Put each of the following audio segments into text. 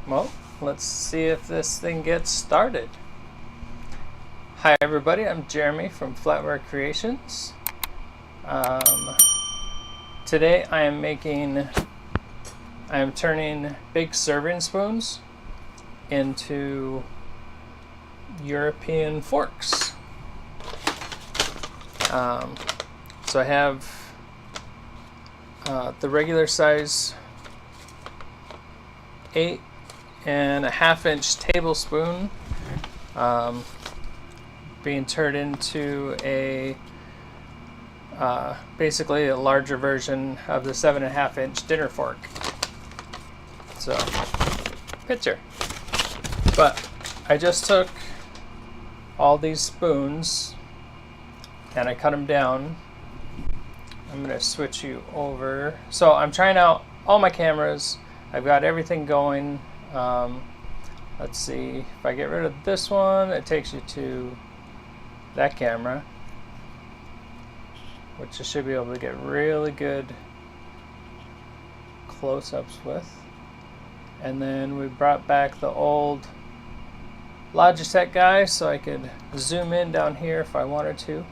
Well, let's see if this thing gets started. Hi everybody, I'm Jeremy from Flatware Creations. Today I am turning big serving spoons into European forks. So I have the regular size 8.5-inch tablespoon being turned into a basically a larger version of the 7.5-inch dinner fork. So, picture. But I just took all these spoons and I cut them down. I'm going to switch you over. So I'm trying out all my cameras. I've got everything going. Let's see, if I get rid of this one, it takes you to that camera, which I should be able to get really good close-ups with. And then we brought back the old Logitech guy so I could zoom in down here if I wanted to.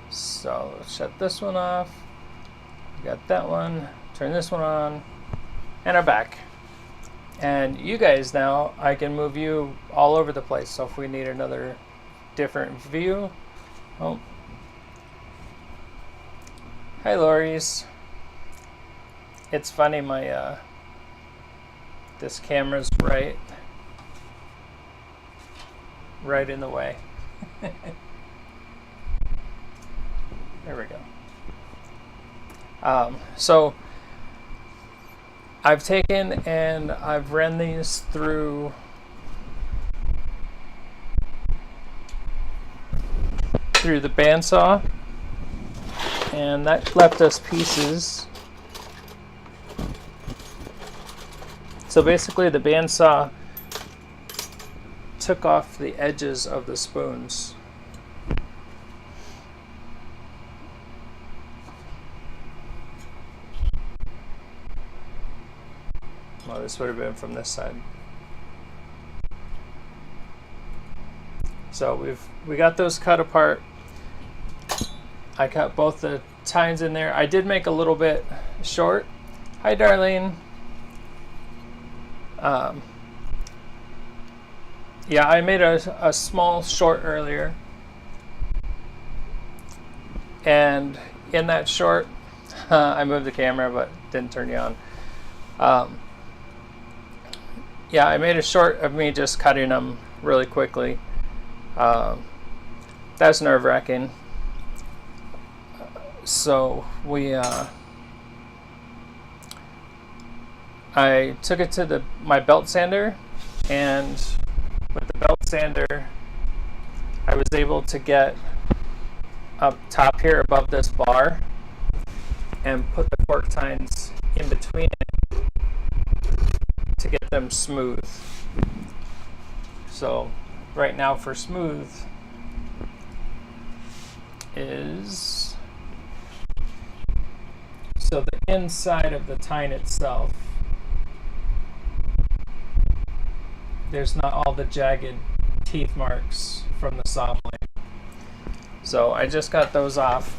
So let's shut this one off. We got that one. Turn this one on. And I'm back. And you guys now, I can move you all over the place. So if we need another different view. Oh. Hi, Loris. It's funny, my this camera's right in the way. There we go. So I've taken and I've ran these through the bandsaw, and that left us pieces. So basically the bandsaw took off the edges of the spoons. Well, this would have been from this side. So we got those cut apart. I cut both the tines in there. I did make a little bit short. Hi, Darlene. Yeah, I made a small short earlier. And in that short, I moved the camera but didn't turn you on. Yeah, I made a short of me just cutting them really quickly. That's nerve-wracking. So I took it to my belt sander, and with the belt sander, I was able to get up top here above this bar and put the fork tines in between it to get them smooth. So right now for smooth is, so the inside of the tine itself, there's not all the jagged teeth marks from the saw blade. So I just got those off.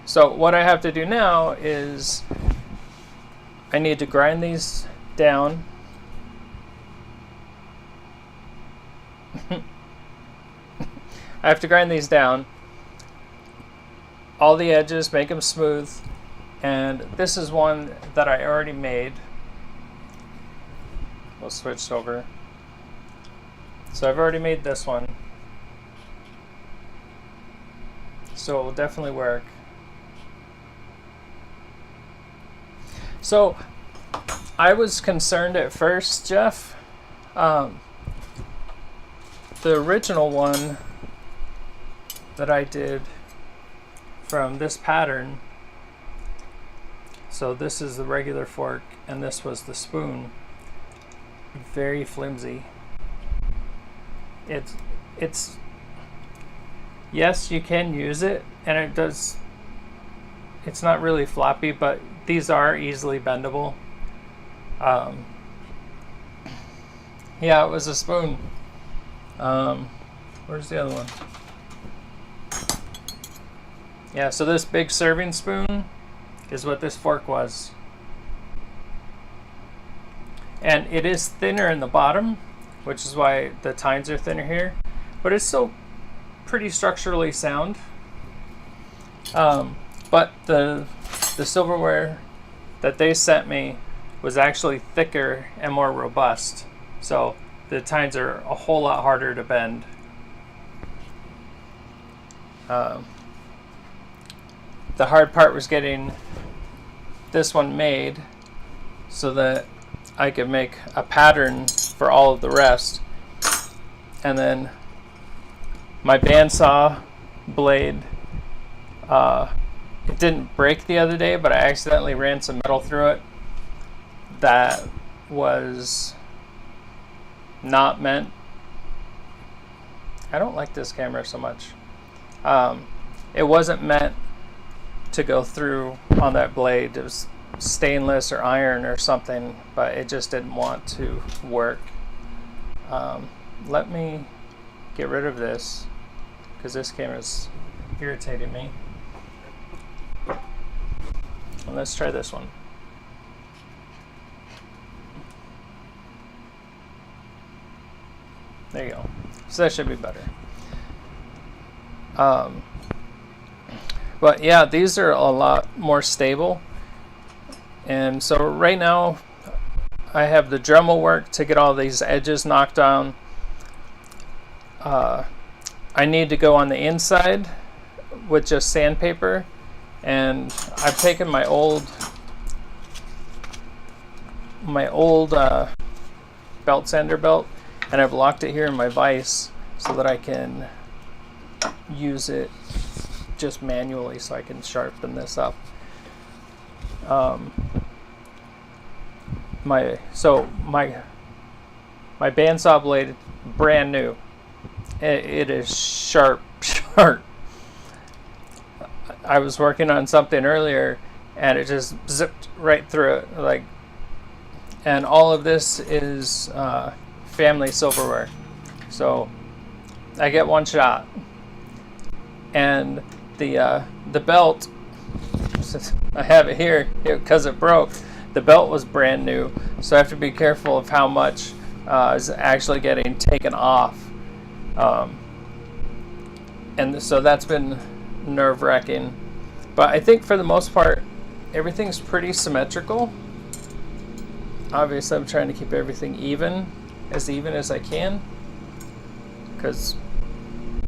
So what I have to do now is I need to grind these down. I have to grind these down, all the edges, make them smooth. And this is one that I already made. We'll switch over. So I've already made this one. So it will definitely work. So I was concerned at first, Jeff. The original one that I did from this pattern, so this is the regular fork and this was the spoon, very flimsy. It's yes, you can use it, and it does it's not really floppy, but these are easily bendable. Yeah, it was a spoon. Where's the other one? Yeah, so this big serving spoon is what this fork was. And it is thinner in the bottom, which is why the tines are thinner here, but it's still pretty structurally sound. But the silverware that they sent me was actually thicker and more robust, so the tines are a whole lot harder to bend. The hard part was getting this one made so that I could make a pattern for all of the rest. And then my bandsaw blade, it didn't break the other day, but I accidentally ran some metal through it that was not meant. I don't like this camera so much. It wasn't meant to go through on that blade. It was stainless or iron or something, but it just didn't want to work. Let me get rid of this because this camera's irritating me. And let's try this one. There you go. So that should be better. But yeah, these are a lot more stable. And so right now I have the Dremel work to get all these edges knocked down. I need to go on the inside with just sandpaper, and I've taken my old belt sander belt and I've locked it here in my vise so that I can use it just manually, so I can sharpen this up. My bandsaw blade, brand new. It is sharp. I was working on something earlier and it just zipped right through it, like. And all of this is family silverware, so I get one shot. And the belt, I have it here because it broke. The belt was brand new, so I have to be careful of how much is actually getting taken off. And so that's been nerve-wracking. But I think for the most part, everything's pretty symmetrical. Obviously, I'm trying to keep everything even as I can, because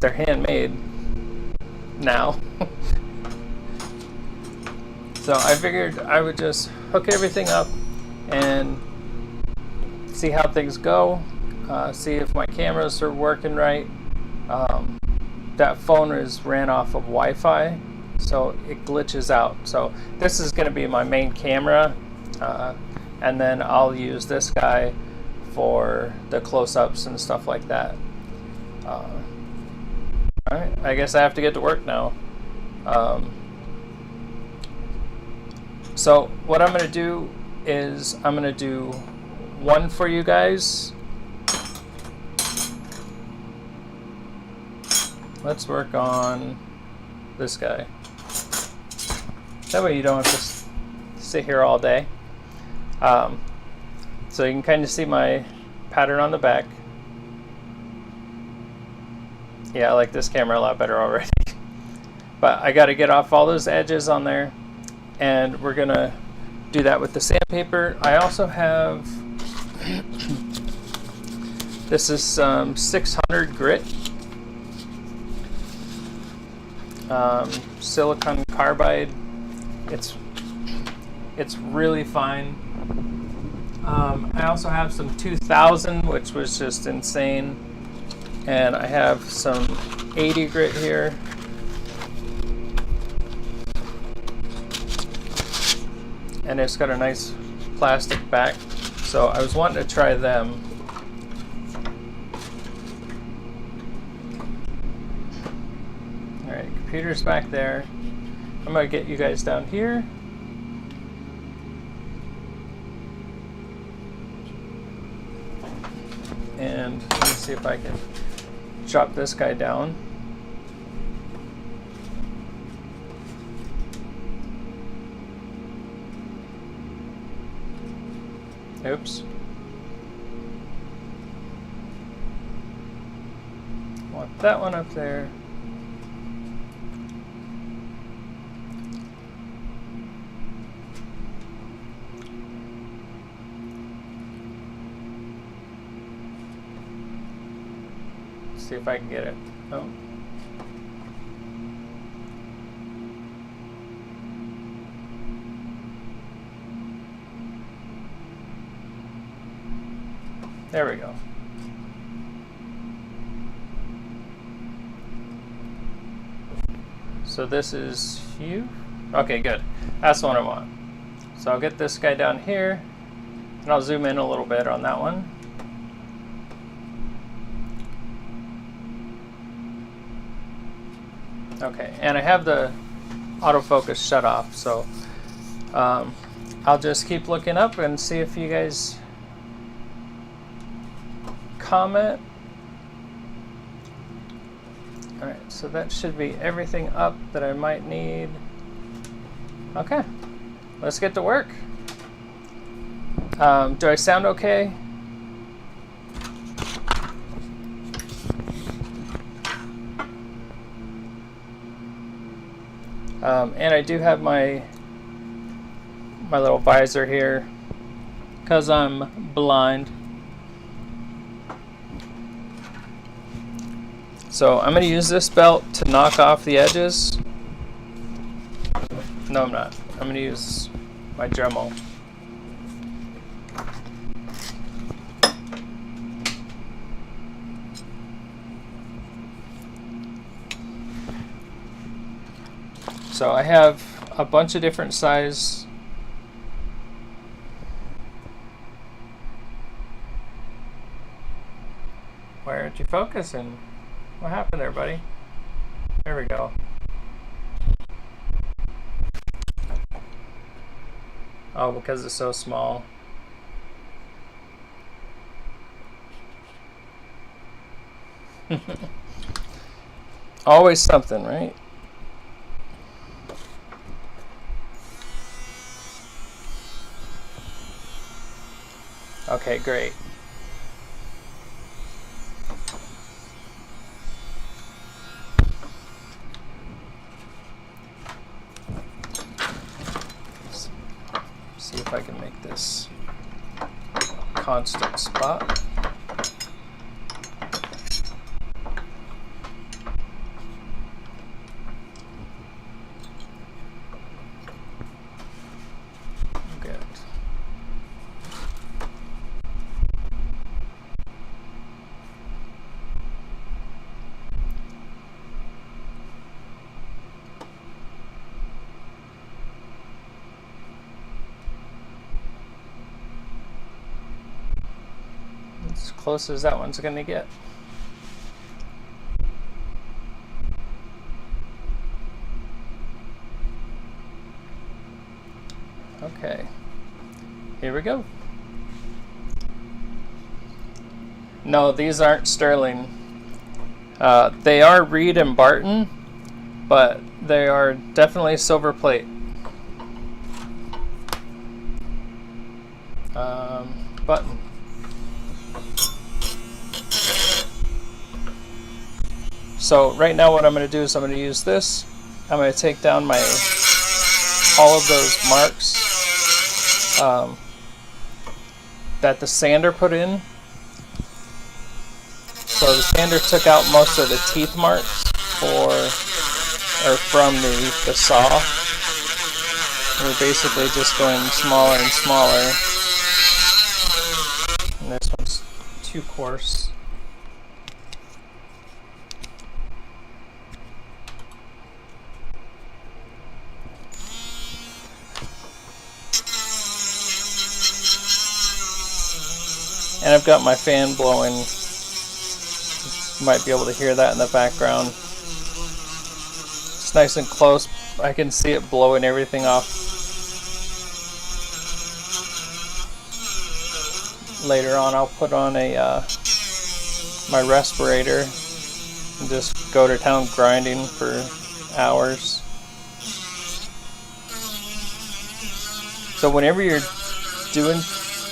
they're handmade now. So I figured I would just hook everything up and see how things go, see if my cameras are working right. That phone ran off of Wi-Fi, so it glitches out. So this is going to be my main camera, and then I'll use this guy for the close-ups and stuff like that. Alright, I guess I have to get to work now. So what I'm going to do is I'm going to do one for you guys. Let's work on this guy. That way you don't have to sit here all day. So you can kind of see my pattern on the back. Yeah, I like this camera a lot better already. But I got to get off all those edges on there, and we're going to do that with the sandpaper. I also have, this is 600 grit. Silicon carbide. It's really fine. I also have some 2000, which was just insane, and I have some 80 grit here. And it's got a nice plastic back, so I was wanting to try them. Alright, computer's back there. I'm going to get you guys down here. And let me see if I can chop this guy down. Oops. Want that one up there. See if I can get it. Oh. There we go. So this is you. Okay, good. That's the one I want. So I'll get this guy down here, and I'll zoom in a little bit on that one. Okay, and I have the autofocus shut off, so I'll just keep looking up and see if you guys comment. Alright, so that should be everything up that I might need. Okay, let's get to work. Do I sound okay? And I do have my little visor here because I'm blind. So I'm going to use this belt to knock off the edges. No, I'm not. I'm going to use my Dremel. So I have a bunch of different size. Why aren't you focusing? What happened there, buddy? There we go. Oh, because it's so small. Always something, right? Okay, great. See if I can make this constant spot. Good. As close as that one's going to get. Okay, here we go. No, these aren't sterling. They are Reed and Barton, but they are definitely silver plate. Button. So right now what I'm going to do is I'm going to use this. I'm going to take down all of those marks that the sander put in. So the sander took out most of the teeth marks from the saw. And we're basically just going smaller and smaller. And this one's too coarse. And I've got my fan blowing. You might be able to hear that in the background. It's nice and close. I can see it blowing everything off. Later on, I'll put on a my respirator and just go to town grinding for hours. So whenever you're doing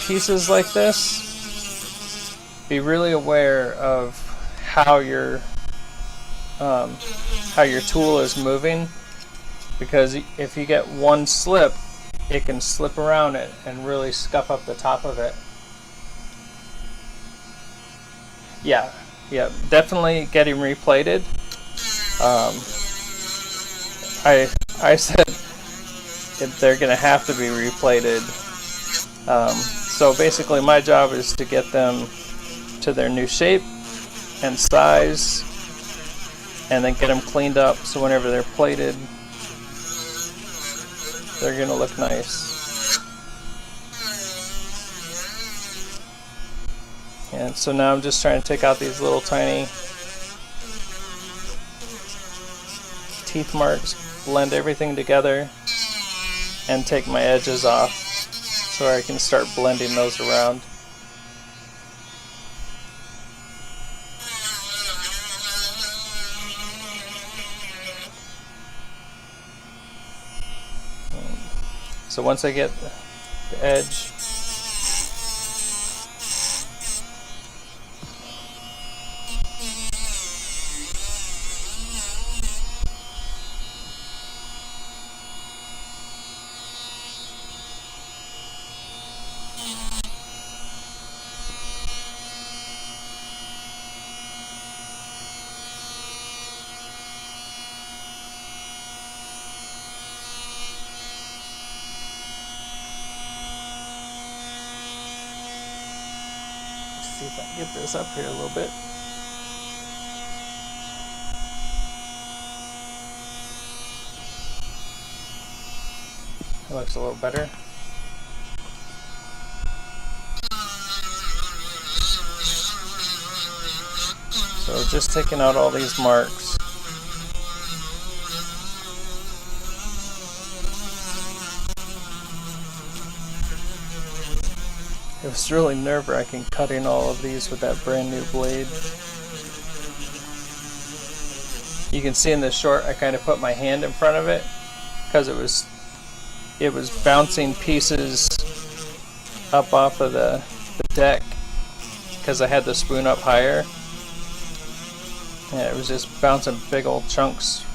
pieces like this, be really aware of how your tool is moving, because if you get one slip, it can slip around it and really scuff up the top of it. Yeah, definitely getting replated. I said they're gonna have to be replated. So basically my job is to get them to their new shape and size, and then get them cleaned up so whenever they're plated, they're gonna look nice. And so now I'm just trying to take out these little tiny teeth marks, blend everything together, and take my edges off so I can start blending those around. So once I get the edge, see if I can get this up here a little bit. That looks a little better. So just taking out all these marks. It was really nerve-wracking cutting all of these with that brand new blade. You can see in this short I kind of put my hand in front of it because it was bouncing pieces up off of the deck because I had the spoon up higher. Yeah, it was just bouncing big old chunks.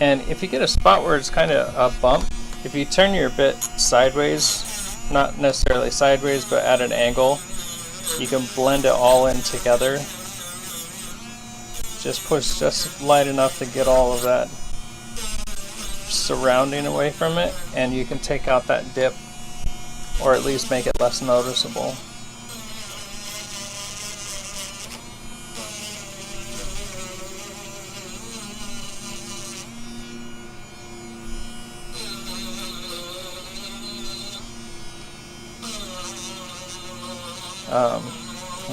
And if you get a spot where it's kind of a bump, if you turn your bit sideways, not necessarily sideways, but at an angle, you can blend it all in together. Just push just light enough to get all of that surrounding away from it, and you can take out that dip, or at least make it less noticeable.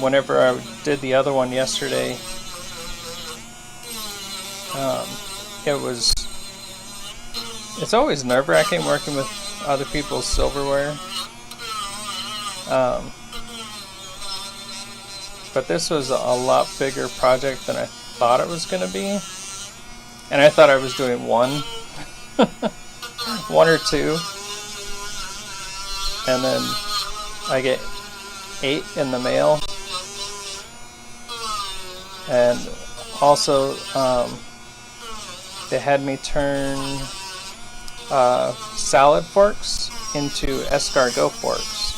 Whenever I did the other one yesterday, it's always nerve-wracking working with other people's silverware. But this was a lot bigger project than I thought it was going to be. And I thought I was doing one. One or two. And then I get 8 in the mail. And also, they had me turn salad forks into escargot forks.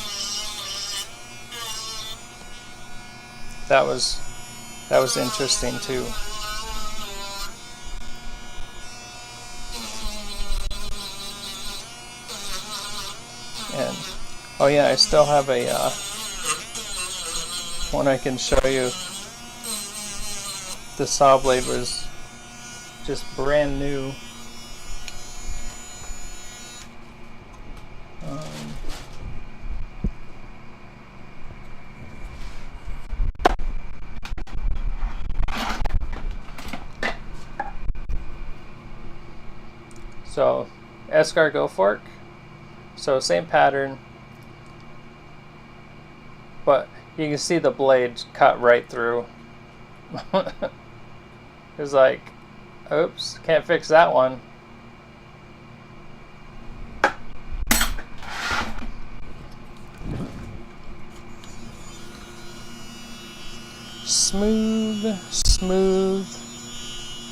That was interesting too. And oh yeah, I still have a one I can show you. The saw blade was just brand new. So escargot fork, so same pattern, but you can see the blade cut right through. It's like, oops, can't fix that one. Smooth, smooth.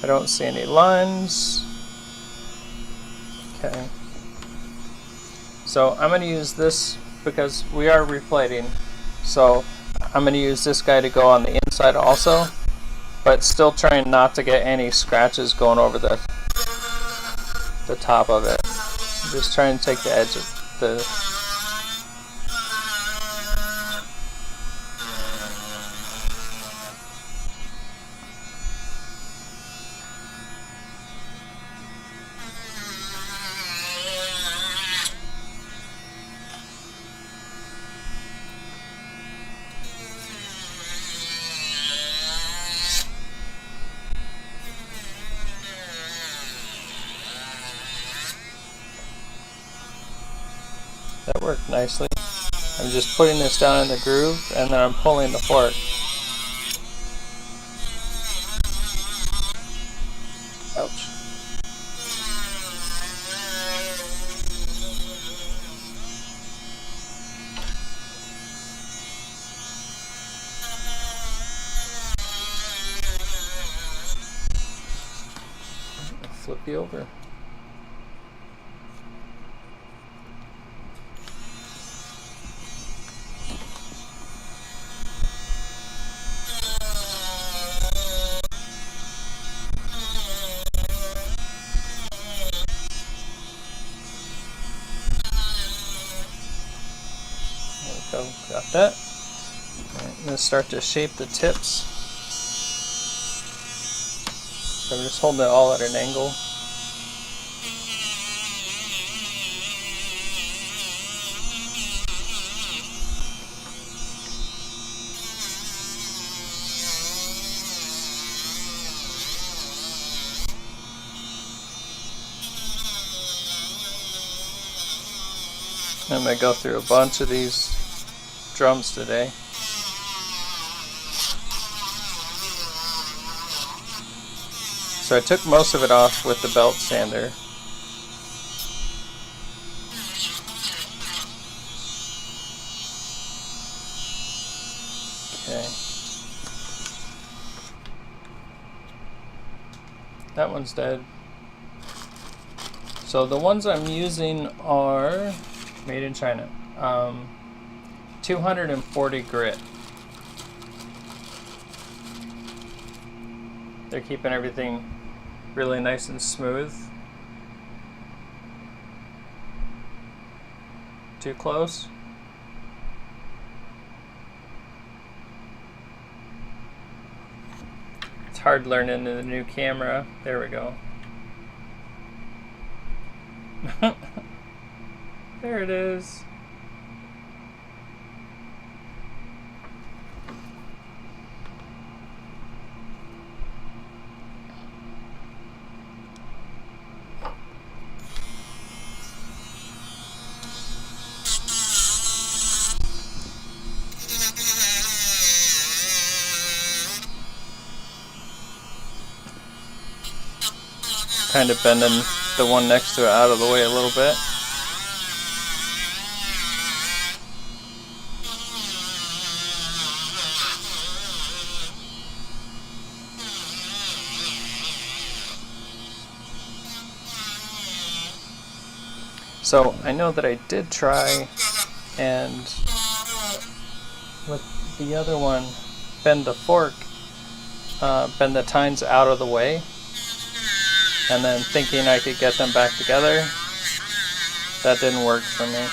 I don't see any lines. Okay. So I'm going to use this because we are replating. So I'm going to use this guy to go on the inside also, but still trying not to get any scratches going over the top of it. Just trying to take the edge of the... That worked nicely. I'm just putting this down in the groove and then I'm pulling the fork. Ouch. Flip you over. There we go, got that. Right, I'm going to start to shape the tips. So I'm just holding it all at an angle. I'm going to go through a bunch of these drums today. So I took most of it off with the belt sander. Okay. That one's dead. So the ones I'm using are made in China. 240 grit. They're keeping everything really nice and smooth. Too close? It's hard learning the new camera. There we go. There it is. Kind of bending the one next to it out of the way a little bit. So I know that I did try and with the other one bend the fork, bend the tines out of the way, and then thinking I could get them back together. That didn't work for me.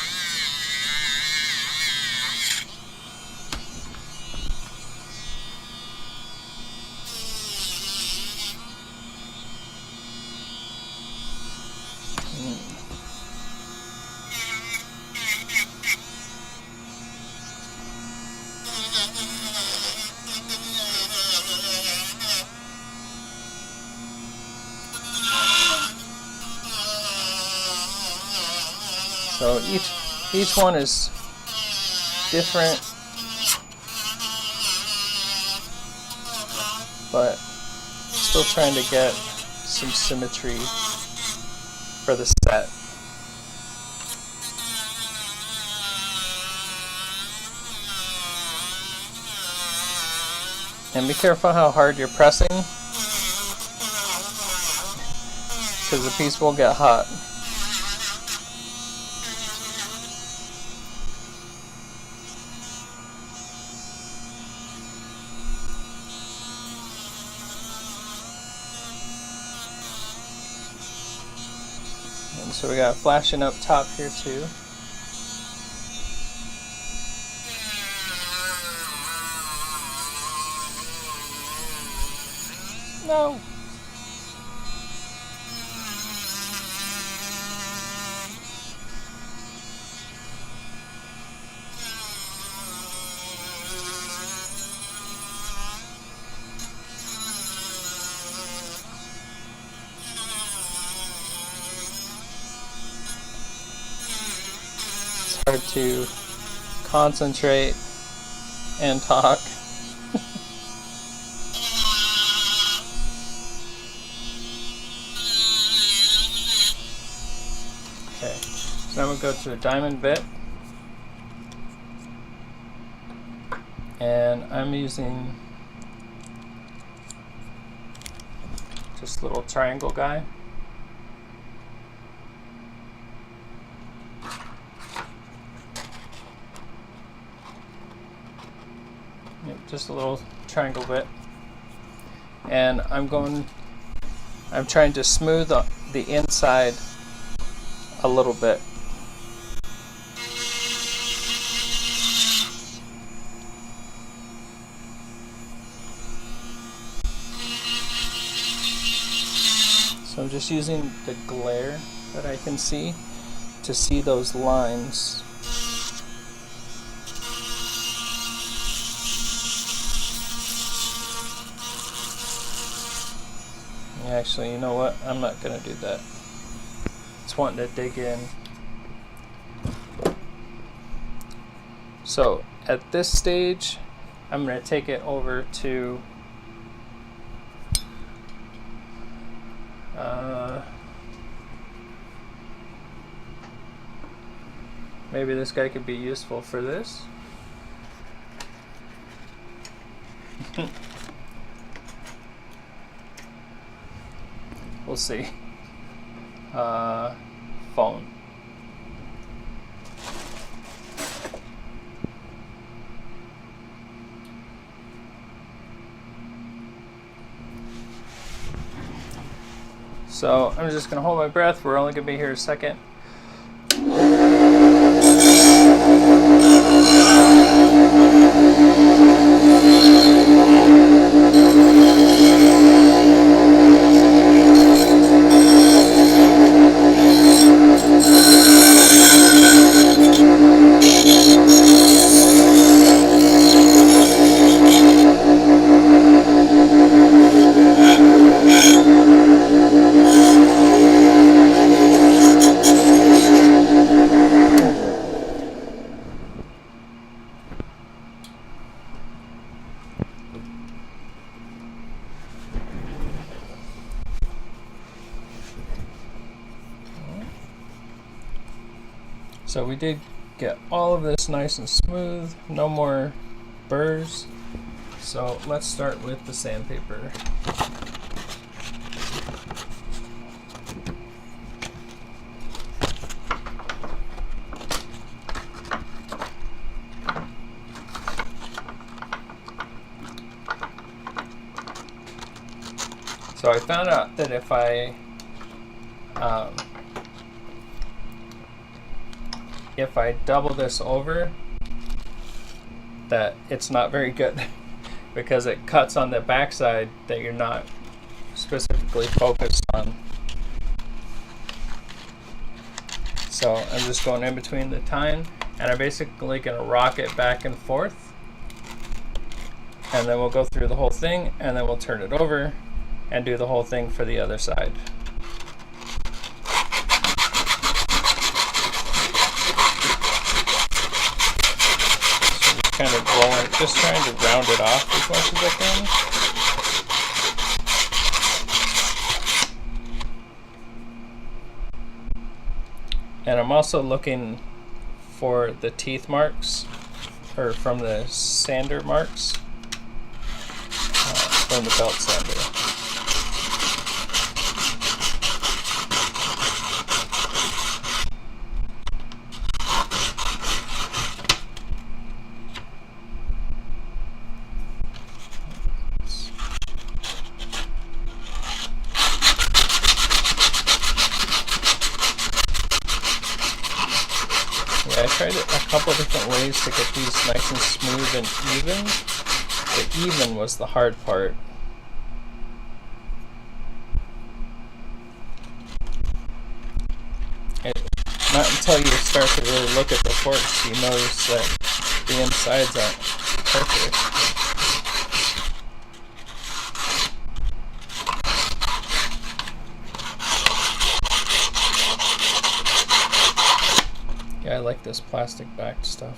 So each one is different, but still trying to get some symmetry for the set. And be careful how hard you're pressing, because the piece will get hot. And so we got flashing up top here too. No. It's hard to concentrate and talk. Okay, so now we'll go to a diamond bit, and I'm using just a little triangle guy. Yep, just a little triangle bit, and I'm trying to smooth the inside a little bit. So I'm just using the glare that I can see to see those lines. Actually, you know what? I'm not going to do that. It's wanting to dig in. So at this stage, I'm going to take it over to maybe this guy could be useful for this. We'll see. Phone. So I'm just gonna hold my breath. We're only gonna be here a second. So we did get all of this nice and smooth, no more burrs. So let's start with the sandpaper. So I found out that if I double this over, that it's not very good because it cuts on the backside that you're not specifically focused on. So I'm just going in between the tine, and I'm basically going to rock it back and forth, and then we'll go through the whole thing, and then we'll turn it over and do the whole thing for the other side. kind of rolling, just trying to round it off as much as I can. And I'm also looking for the teeth marks, or from the sander marks, from the belt sander. I tried a couple different ways to get these nice and smooth and even. The even was the hard part. Not until you start to really look at the forks, you notice that the insides aren't perfect. Yeah, I like this plastic backed stuff.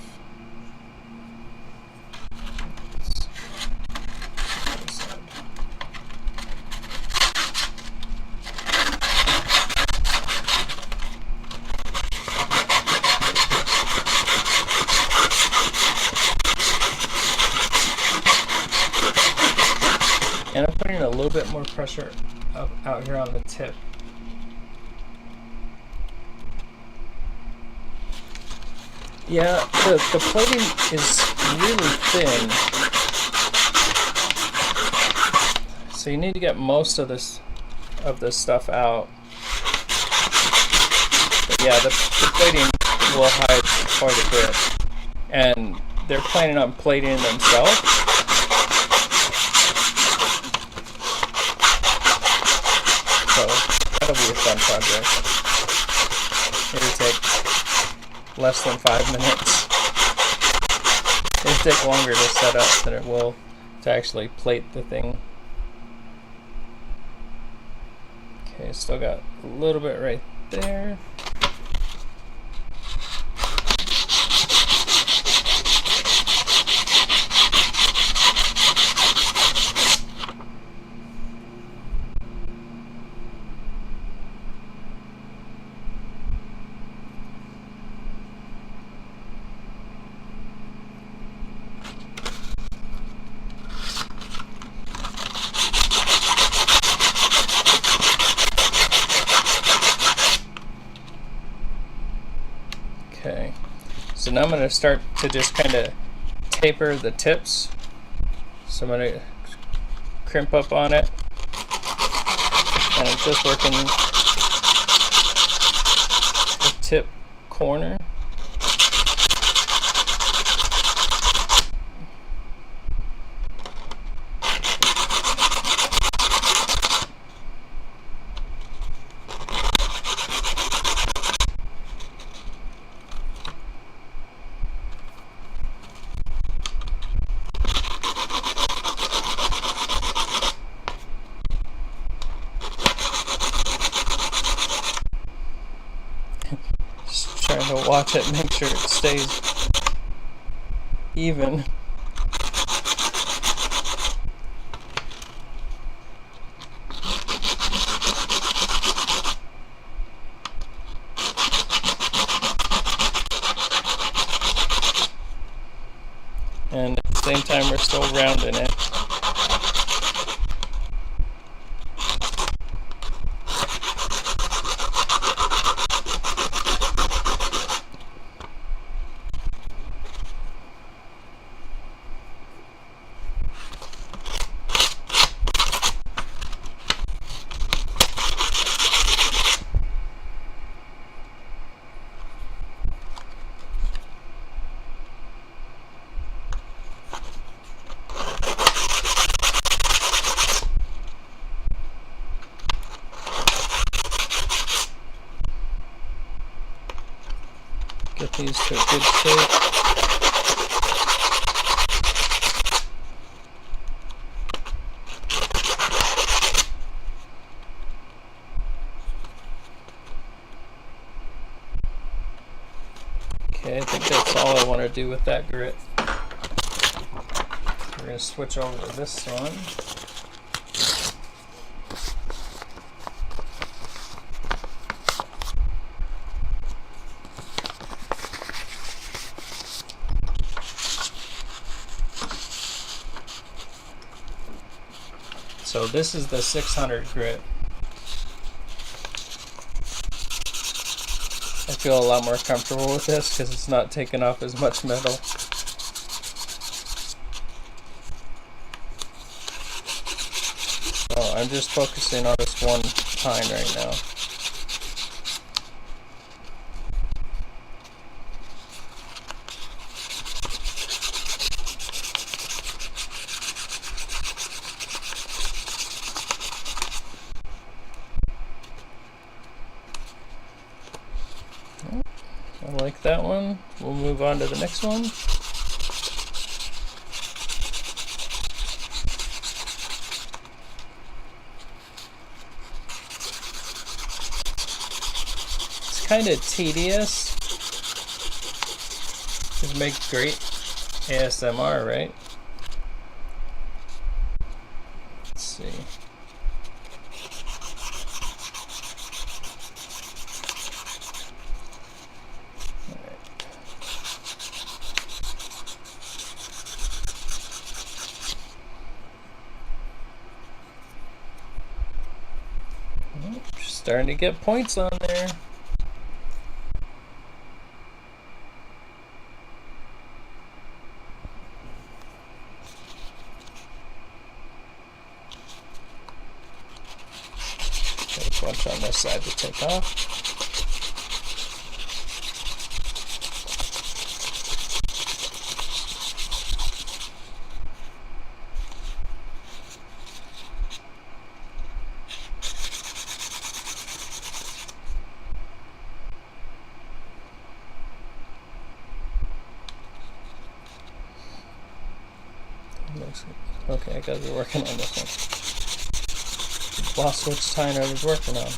And I'm putting a little bit more pressure out here on the tip. Yeah, the plating is really thin, so you need to get most of this stuff out. But yeah, the plating will hide quite a bit, and they're planning on plating themselves. So that'll be a fun project. It'll take less than 5 minutes. It'll take longer to set up than it will to actually plate the thing. Okay, still got a little bit right there. Okay, so now I'm going to start to just kind of taper the tips. So I'm going to crimp up on it, and I'm just working the tip corner. Trying to watch it, make sure it stays even. And at the same time, we're still rounding it. Get these to a good shape. Okay, I think that's all I want to do with that grit. We're going to switch over to this one. So this is the 600 grit. I feel a lot more comfortable with this because it's not taking off as much metal. So I'm just focusing on this one tine right now. I like that one. We'll move on to the next one. It's kind of tedious. It makes great ASMR, right? Let's see. Starting to get points on there. Got a bunch on this side to take off. Okay, I gotta be working on this one. Lost which tine I was working on.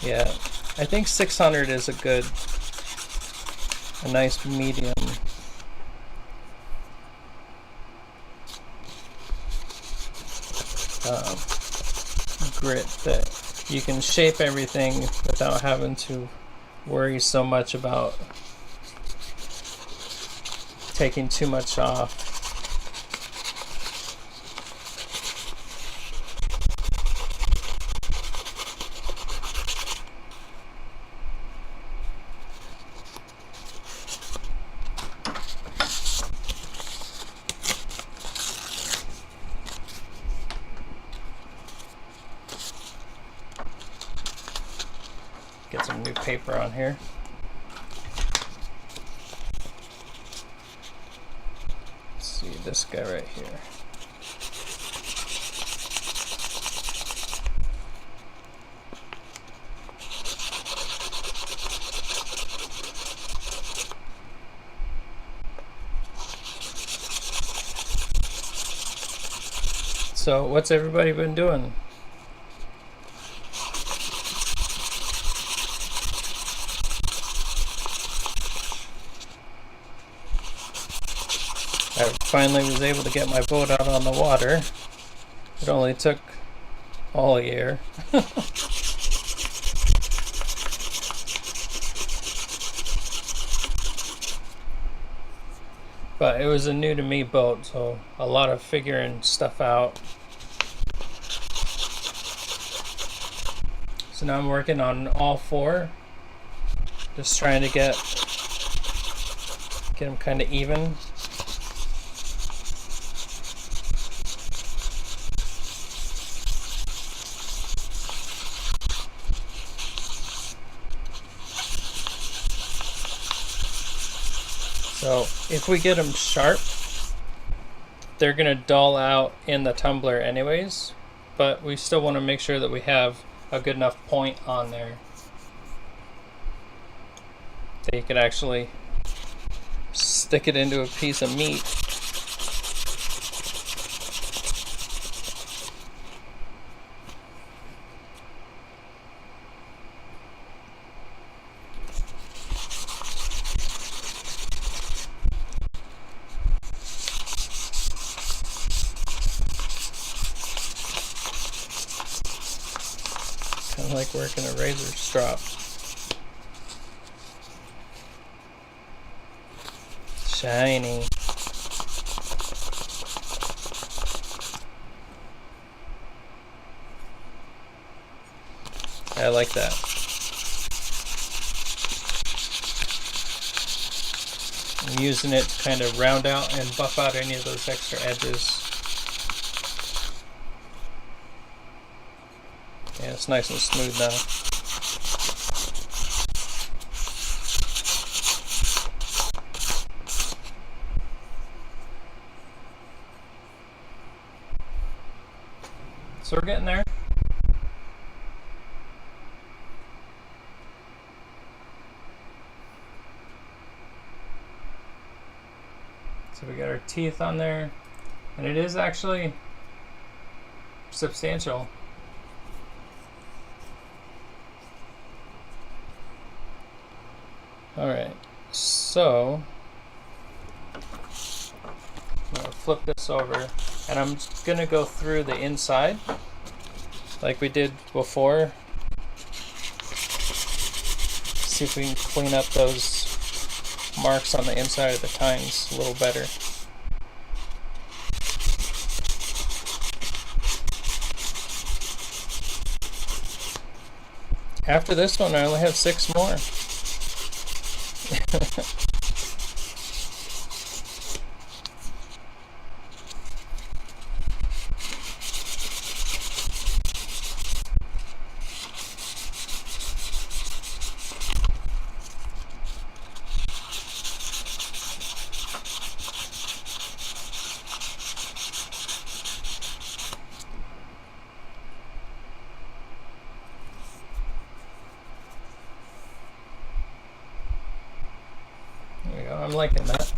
Yeah. I think 600 is a nice medium. Grit that you can shape everything without having to worry so much about taking too much off. Get some new paper on here. Let's see this guy right here. So what's everybody been doing? I finally was able to get my boat out on the water. It only took all year. But it was a new to me boat, so a lot of figuring stuff out. So now I'm working on all four. Just trying to get them kind of even. So if we get them sharp, they're going to dull out in the tumbler anyways, but we still want to make sure that we have a good enough point on there that you could actually stick it into a piece of meat. Kind of like working a razor strop. Shiny. I like that. I'm using it to kind of round out and buff out any of those extra edges. Yeah, it's nice and smooth now. So we're getting there. So we got our teeth on there, and it is actually substantial. Alright, so I'm going to flip this over, and I'm going to go through the inside like we did before. See if we can clean up those marks on the inside of the tines a little better. After this one, I only have 6 more. There we go, I'm liking that.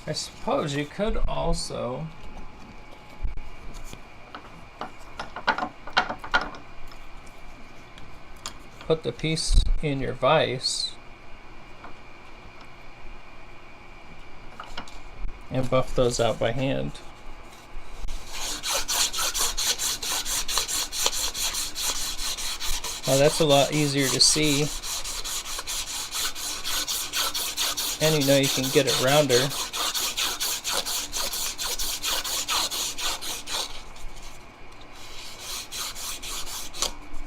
I suppose you could also put the piece in your vise and buff those out by hand. Now that's a lot easier to see, and you know you can get it rounder.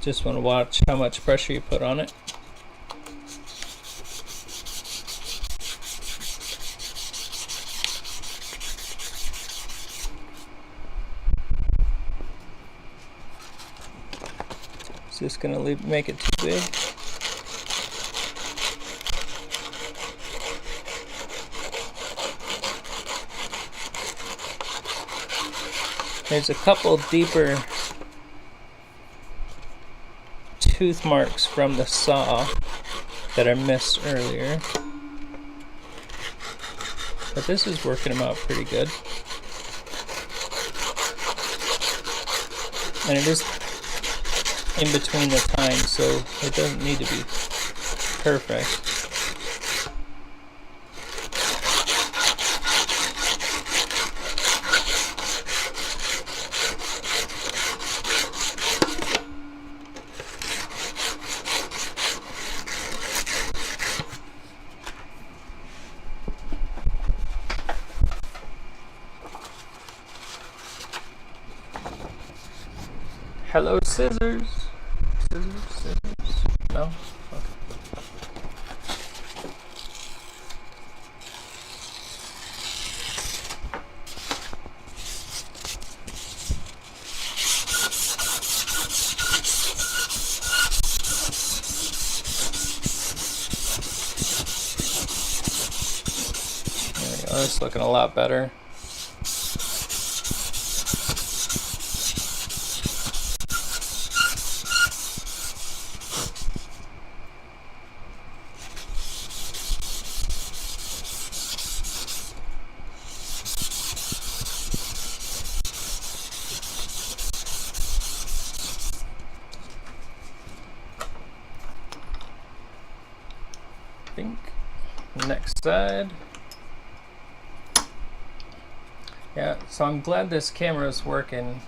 Just want to watch how much pressure you put on it. It's just going to make it too big. There's a couple deeper tooth marks from the saw that I missed earlier, but this is working them out pretty good, and it is in between the tines, so it doesn't need to be perfect. Hello, scissors. Scissors. No? Okay. it's looking a lot better. Next side. Yeah, so I'm glad this camera is working.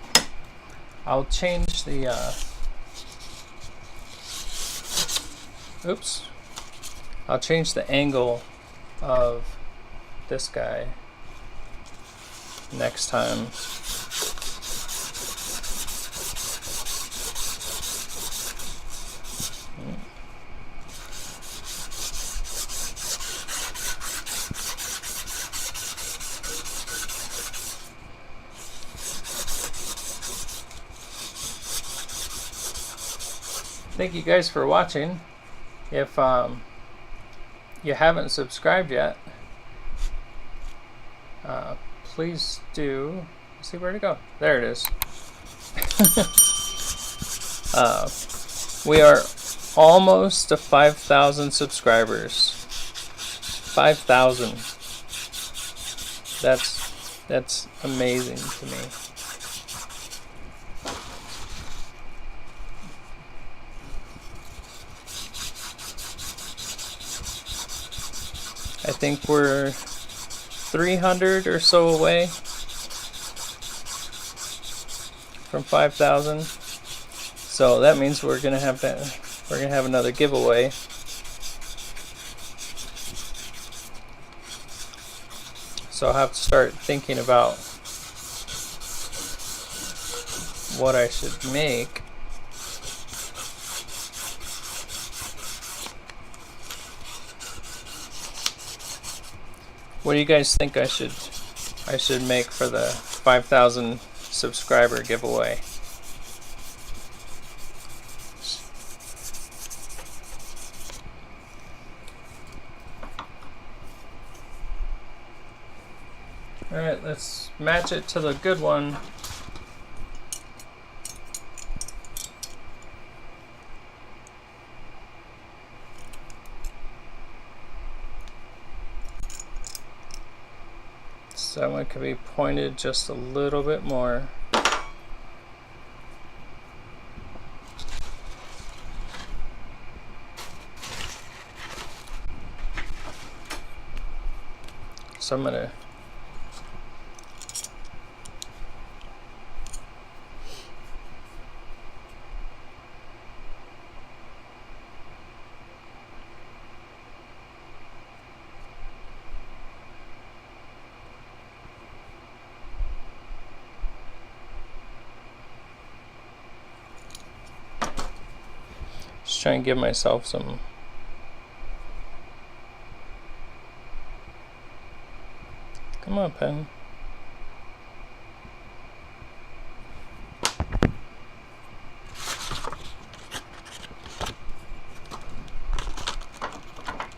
I'll change the I'll change the angle of this guy next time. Thank you guys for watching. If you haven't subscribed yet, please do. Let's see where to go. There it is. We are almost to 5,000 subscribers. 5,000. That's amazing to me. I think we're 300 or so away from 5,000. So that means we're gonna have another giveaway. So I'll have to start thinking about what I should make. What do you guys think I should make for the 5,000 subscriber giveaway? All right, let's match it to the good one. That one could be pointed just a little bit more. So I'm gonna try and give myself some come on, pen.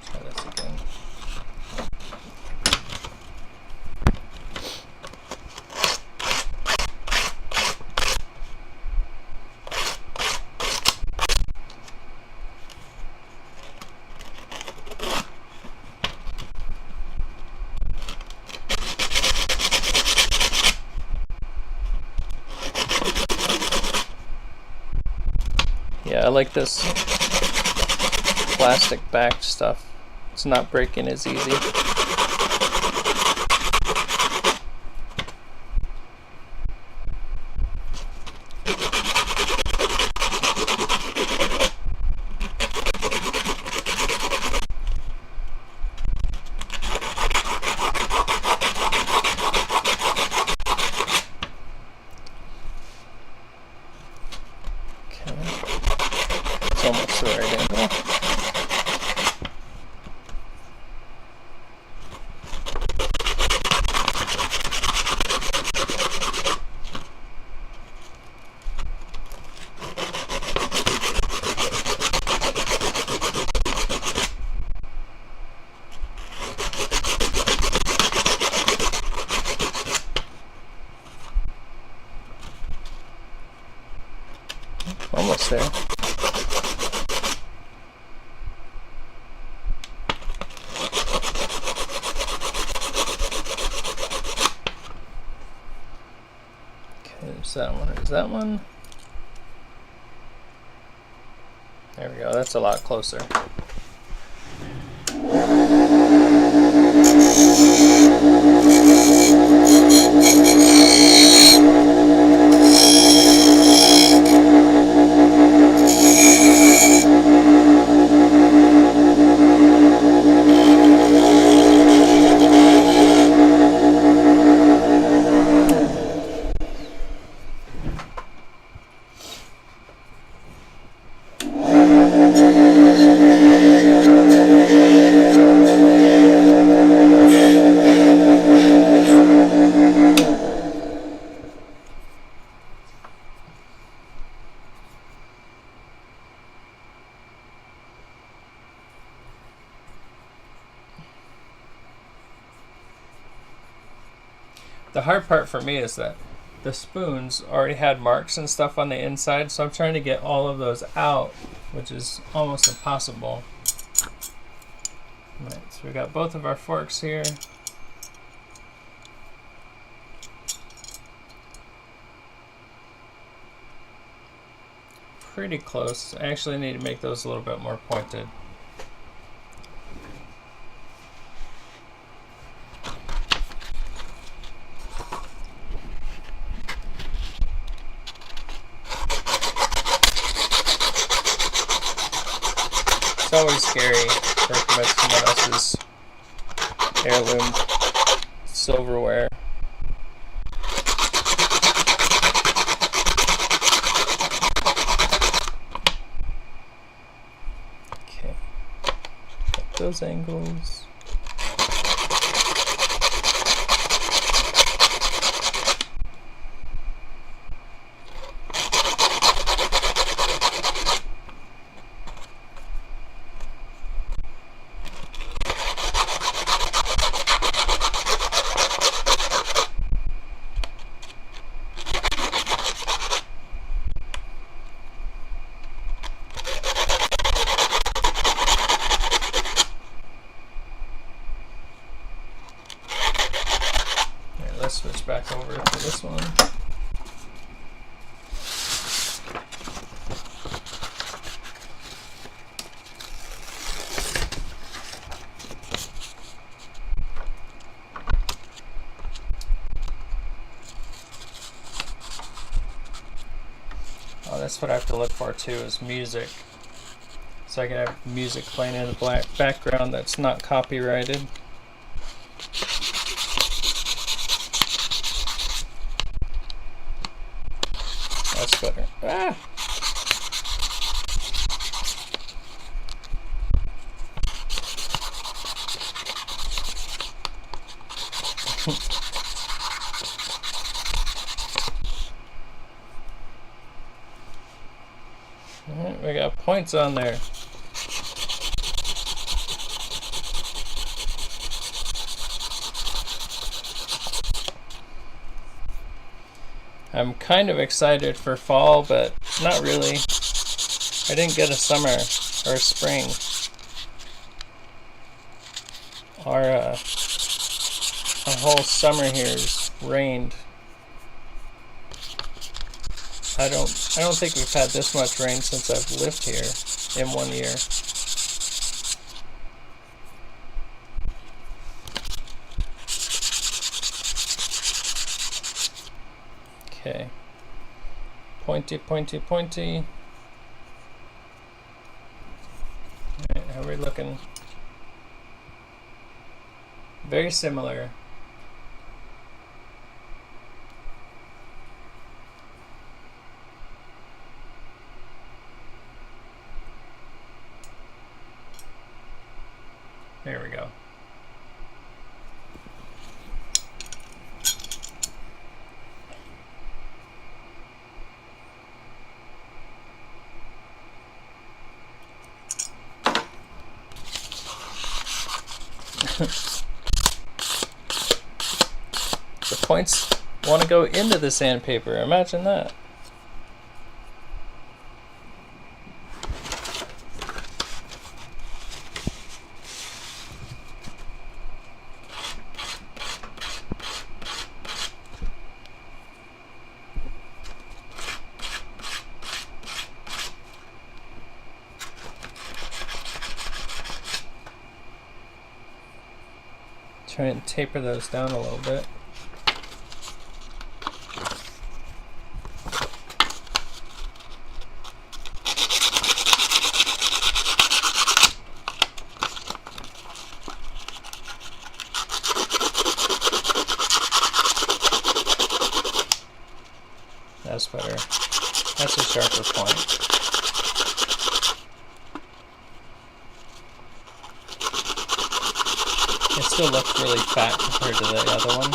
Try this again. Yeah, I like this plastic back stuff. It's not breaking as easy. Almost the right angle. forks there. Okay, there's that one. There's that one. There we go. That's a lot closer. The hard part for me is that the spoons already had marks and stuff on the inside, so I'm trying to get all of those out, which is almost impossible. Right, so we got both of our forks here. Pretty close. I actually need to make those a little bit more pointed. It's always scary working with someone else's heirloom silverware. Okay, got those angles. Let's switch back over to this one. Oh, that's what I have to look for too, is music. So I can have music playing in the background that's not copyrighted. That's better. Ah! Alright, we got points on there. I'm kind of excited for fall, but not really. I didn't get a summer or a spring. Our whole summer here has rained. I don't think we've had this much rain since I've lived here in 1 year. Okay. Pointy, pointy, pointy. Alright, how are we looking? Very similar. There we go. The points want to go into the sandpaper. Imagine that. Try and taper those down a little bit. That's better. That's a sharper point. It still looks really fat compared to the other one.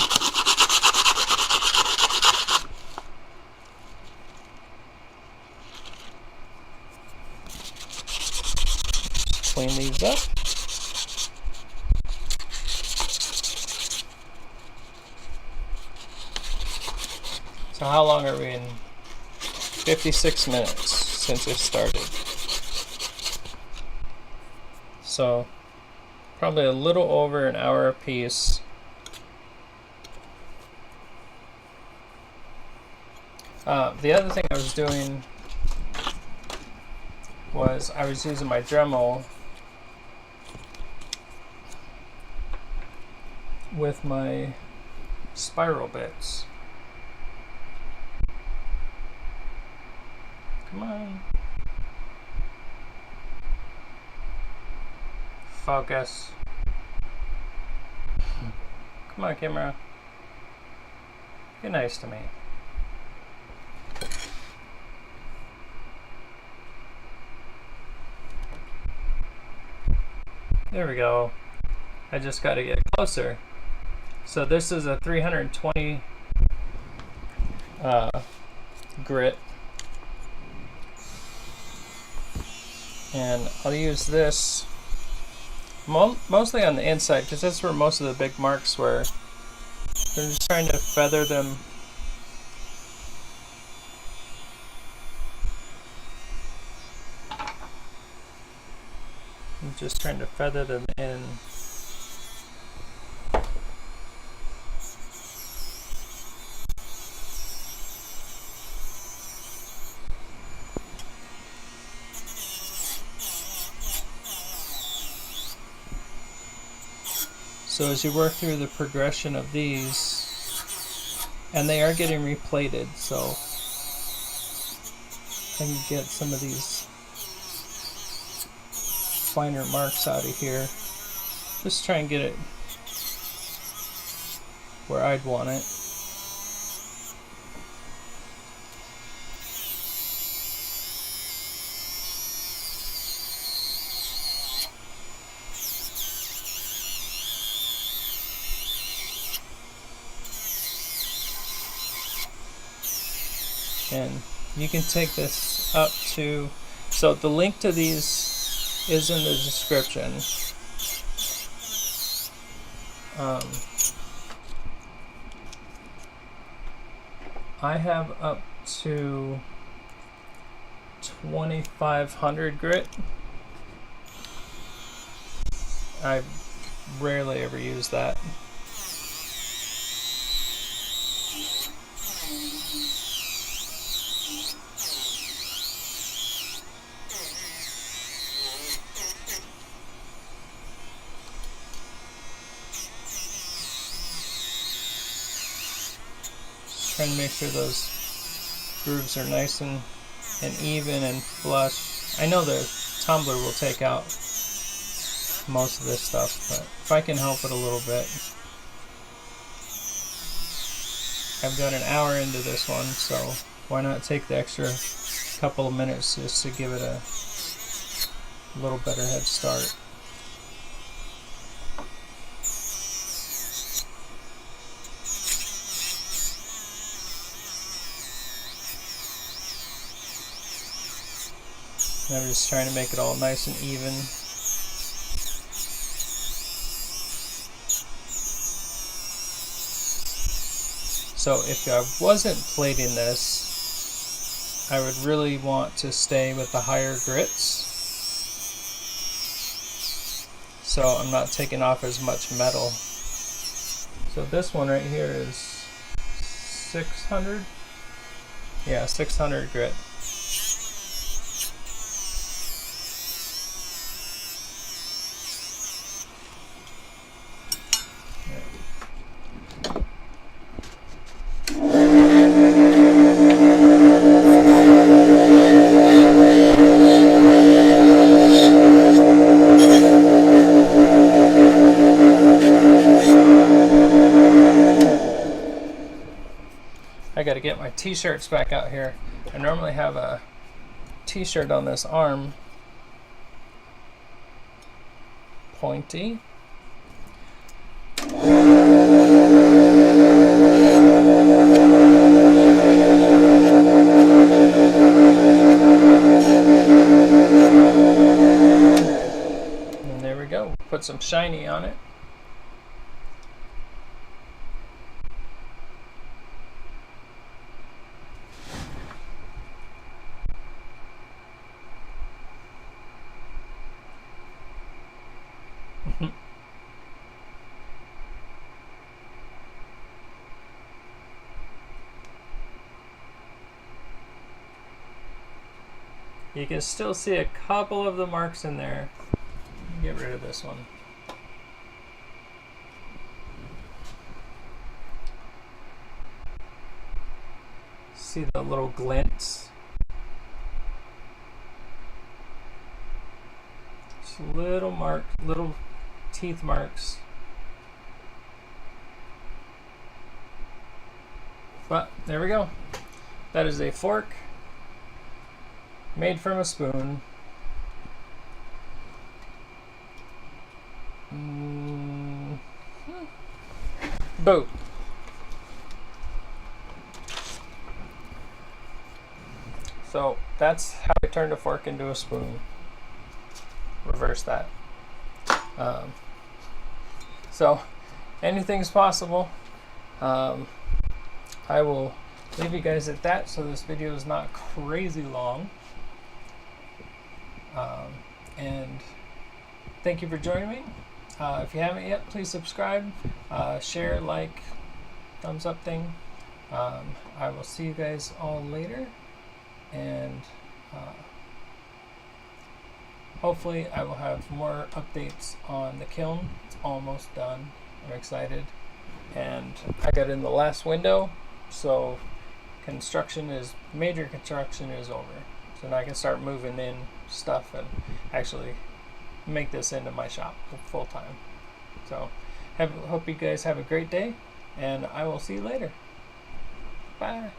Just clean these up. So how long are we in? 56 minutes since it started. So probably a little over an hour a piece. The other thing I was doing was I was using my Dremel with my spiral bits. Come on. Focus. Come on, camera. Be nice to me. There we go. I just got to get closer. So this is a 320 grit. And I'll use this mostly on the inside because that's where most of the big marks were. I'm just trying to feather them. I'm just trying to feather them in. So as you work through the progression of these, and they are getting replated, so I can get some of these finer marks out of here. Just try and get it where I'd want it. And you can take this up to, so the link to these is in the description. I have up to 2500 grit. I rarely ever use that. Trying to make sure those grooves are nice and even and flush. I know the tumbler will take out most of this stuff, but if I can help it a little bit. I've got an hour into this one, so why not take the extra couple of minutes just to give it a little better head start. And I'm just trying to make it all nice and even. So if I wasn't plating this, I would really want to stay with the higher grits. So I'm not taking off as much metal. So this one right here is 600? Yeah, 600 grit. get my t-shirts back out here. I normally have a t-shirt on this arm, pointy. And there we go. Put some shiny on it. You can still see a couple of the marks in there. Get rid of this one. See the little glints? Just little marks, little teeth marks. But there we go. That is a fork made from a spoon. Boom. So that's how I turned a fork into a spoon. Reverse that. So anything's possible. I will leave you guys at that so this video is not crazy long. And thank you for joining me. If you haven't yet, please subscribe, share, like, thumbs up thing. I will see you guys all later, and hopefully I will have more updates on the kiln. It's almost done. I'm excited, and I got in the last window, so major construction is over. So now I can start moving in stuff and actually make this into my shop full time. So hope you guys have a great day, and I will see you later. Bye.